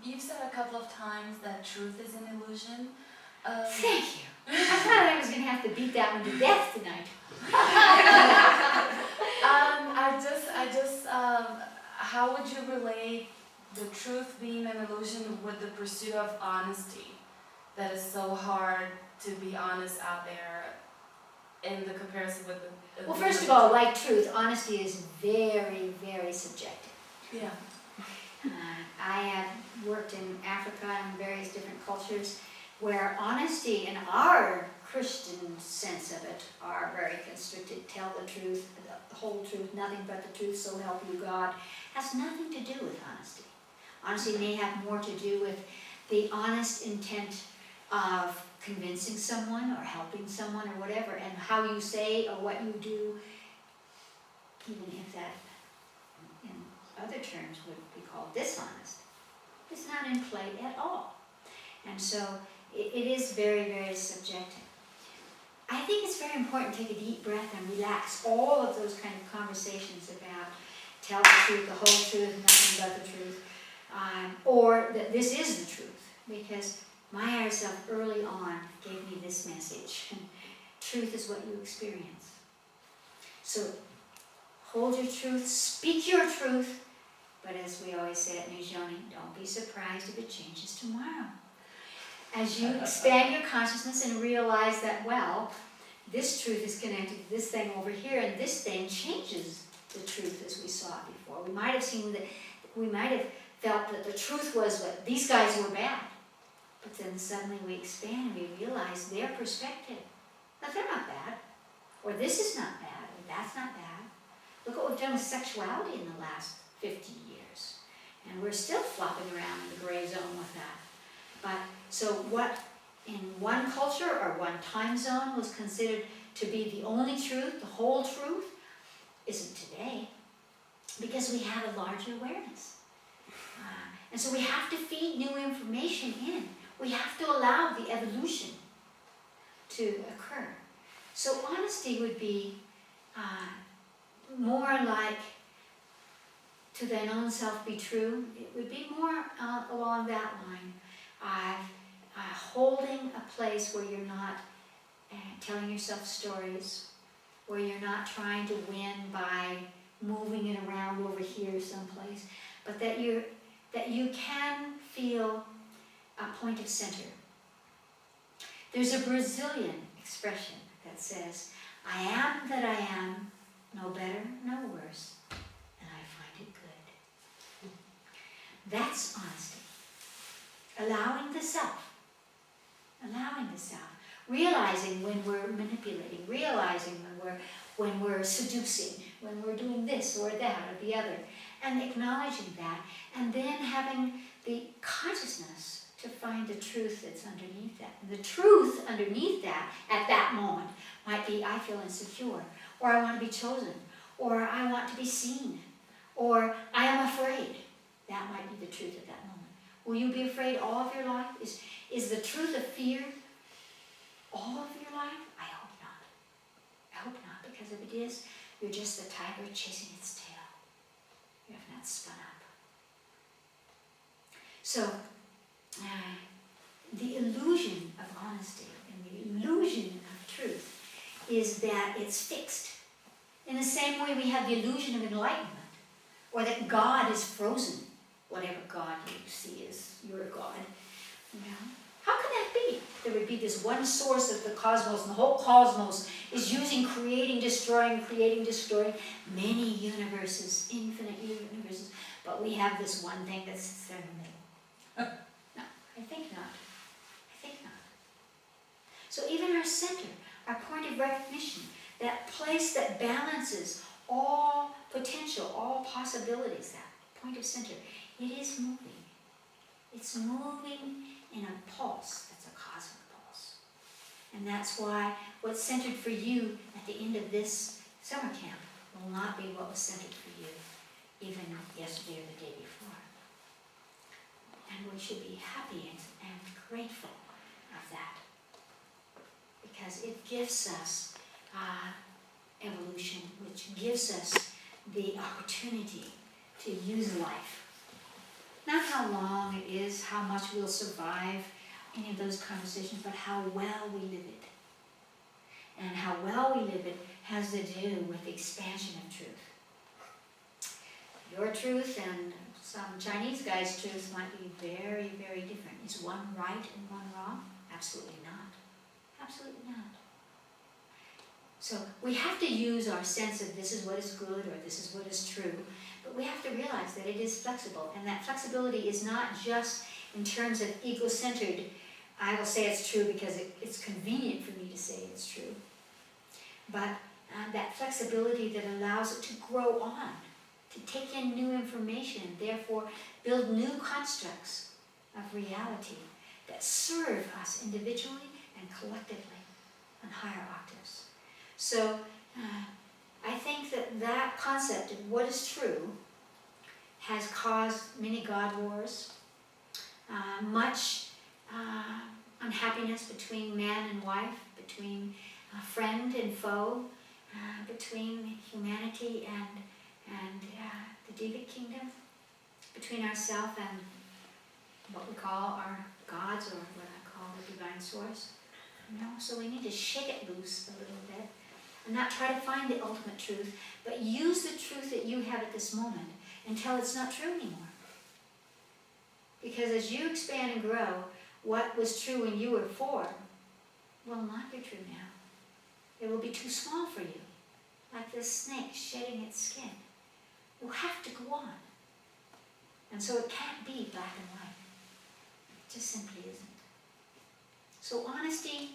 You've said a couple of times that truth is an illusion. Thank you. I thought I was going to have to beat that one to death tonight. How would you relate the truth being an illusion with the pursuit of honesty? That is so hard to be honest out there in the comparison with the... Well, first of all, like truth, honesty is very, very subjective. Yeah. I have worked in Africa and various different cultures where honesty in our Christian sense of it are very constricted. Tell the truth, the whole truth, nothing but the truth, so help you God. Has nothing to do with honesty. Honesty may have more to do with the honest intent of convincing someone or helping someone or whatever, and how you say or what you do, even if that in other terms would be called dishonest, is not in play at all. And so it is very, very subjective. I think it's very important to take a deep breath and relax all of those kind of conversations about tell the truth, the whole truth, nothing but the truth, or that this is the truth, because my higher self early on gave me this message. Truth is what you experience. So hold your truth, speak your truth, but as we always say at New Joni, don't be surprised if it changes tomorrow. As you expand your consciousness and realize that, well, this truth is connected to this thing over here, and this thing changes the truth as we saw it before. We might have seen that, we might have felt that the truth was that these guys were bad. But then suddenly we expand and we realize their perspective. That they're not bad. Or this is not bad. Or that's not bad. Look what we've done with sexuality in the last 50 years. And we're still flopping around in the gray zone with that. But so what in one culture or one time zone was considered to be the only truth, the whole truth, isn't today. Because we have a larger awareness. And so we have to feed new information in. We have to allow the evolution to occur. So honesty would be more like to thine own self be true. It would be more along that line. Holding a place where you're not telling yourself stories, where you're not trying to win by moving it around over here someplace, but that you can feel a point of center. There's a Brazilian expression that says, I am that I am, no better, no worse, and I find it good. That's honesty. Allowing the self. Realizing when we're manipulating, realizing when we're seducing, when we're doing this or that or the other, and acknowledging that, and then having the consciousness to find the truth that's underneath that. And the truth underneath that, at that moment, might be, I feel insecure, or I want to be chosen, or I want to be seen, or I am afraid. That might be the truth at that moment. Will you be afraid all of your life? Is the truth of fear all of your life? I hope not. I hope not, because if it is, you're just the tiger chasing its tail. You have not spun up. So, the illusion of honesty and the illusion of truth is that it's fixed. In the same way we have the illusion of enlightenment, or that God is frozen, whatever God you see as your God. You know? How can that be? There would be this one source of the cosmos, and the whole cosmos is creating, destroying, many universes, infinite universes, but we have this one thing that sits there in the middle. No, I think not. So even our center, our point of recognition, that place that balances all potential, all possibilities, that point of center, it is moving. It's moving in a pulse that's a cosmic pulse. And that's why what's centered for you at the end of this summer camp will not be what was centered for you even yesterday or the day before. And we should be happy and grateful of that, because it gives us evolution, which gives us the opportunity to use life Not how long it is, how much we'll survive any of those conversations, but how well we live it. And how well we live it has to do with the expansion of truth. Your truth and some Chinese guy's truth might be very, very different. Is one right and one wrong? Absolutely not. Absolutely not. So we have to use our sense of this is what is good or this is what is true, but we have to realize that it is flexible, and that flexibility is not just in terms of ego-centered, I will say it's true because it's convenient for me to say it's true, but that flexibility that allows it to grow on, to take in new information, and therefore build new constructs of reality that serve us individually and collectively on higher octaves. So I think that concept of what is true has caused many God wars, much unhappiness between man and wife, between friend and foe, between humanity and the Devic kingdom, between ourselves and what we call our gods, or what I call the divine source. So we need to shake it loose a little bit and not try to find the ultimate truth, but use the truth that you have at this moment until it's not true anymore. Because as you expand and grow, what was true when you were 4 will not be true now. It will be too small for you, like this snake shedding its skin. You have to go on. And so it can't be black and white. It just simply isn't. So honesty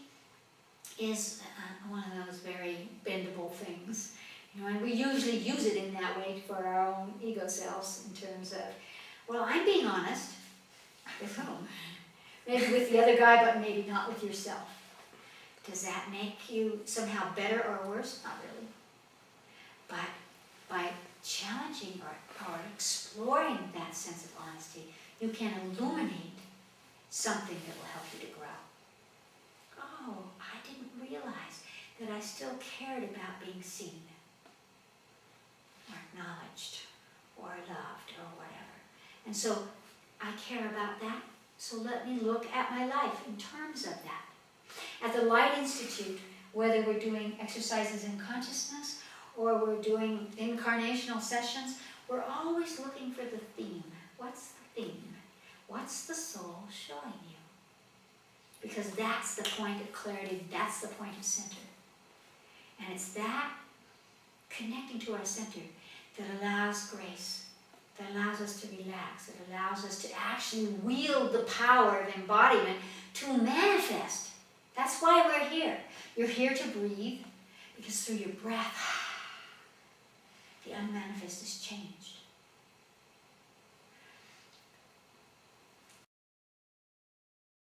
is one of those very bendable things, and we usually use it in that way for our own ego selves in terms of, well, I'm being honest. With whom? Maybe with the other guy, but maybe not with yourself. Does that make you somehow better or worse? Not really. But by challenging or exploring that sense of honesty, you can illuminate something that will help you to grow. Oh, I didn't realize that I still cared about being seen, or acknowledged, or loved, or whatever. And so I care about that, so let me look at my life in terms of that. At the Light Institute, whether we're doing exercises in consciousness or we're doing incarnational sessions, we're always looking for the theme. What's the theme? What's the soul showing you? Because that's the point of clarity, that's the point of center. And it's that connecting to our center that allows grace, that allows us to relax, that allows us to actually wield the power of embodiment to manifest. That's why we're here. You're here to breathe, because through your breath, the unmanifest is changed.